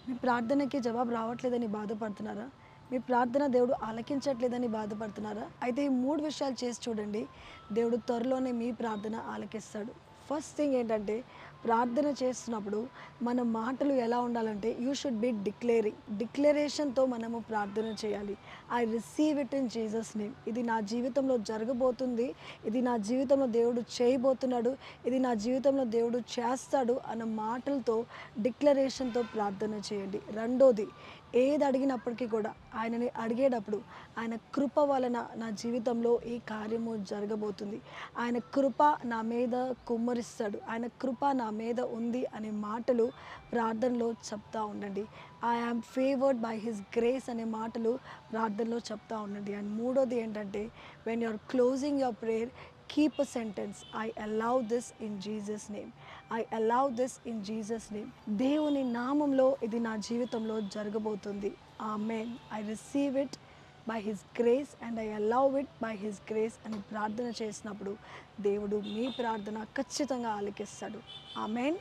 మీ ప్రార్థనకి జవాబు రావట్లేదని బాధపడుతున్నారా? మీ ప్రార్థన దేవుడు ఆలకించట్లేదని బాధపడుతున్నారా? అయితే ఈ 3 విషయాలు చేసి చూడండి. దేవుడు త్వరలోనే మీ ప్రార్థన ఆలకిస్తాడు. ఫస్ట్ థింగ్ ఏంటంటే, ప్రార్థన చేస్తున్నప్పుడు మన మాటలు ఎలా ఉండాలంటే, యూ షుడ్ బి డిక్లరేషన్‌తో మనము ప్రార్థన చేయాలి. I receive it in Jesus name. ఇది నా జీవితంలో జరగబోతుంది. ఇది నా జీవితంలో దేవుడు చేయబోతున్నాడు. ఇది నా జీవితంలో దేవుడు చేస్తాడు అన్న మాటలతో, డిక్లరేషన్‌తో ప్రార్థన చేయండి. రెండోది, ఏది అడిగినప్పటికీ కూడా ఆయనని అడిగేటప్పుడు ఆయన కృప వలన నా జీవితంలో ఈ కార్యము జరగబోతుంది. ఆయన కృప నా మీద కుమ్మరిస్తాడు. ఆయన కృప నా మీద ఉంది అనే మాటలు ప్రార్థనలో చెప్తా ఉండండి. I am favoured by his grace అనే మాటలు ప్రార్థనలో చెప్తా ఉండండి. అండ్ మూడోది ఏంటంటే, when you are closing your prayer, keep a sentence, I allow this in Jesus name. I allow this in Jesus name. దేవుని నామంలో ఇది నా జీవితంలో జరగబోతుంది. Amen. I receive it by his grace and I allow it by his grace అని ప్రార్థన చేసినప్పుడు దేవుడు మీ ప్రార్థన ఖచ్చితంగా ఆలకిస్తాడు. ఆమేన్.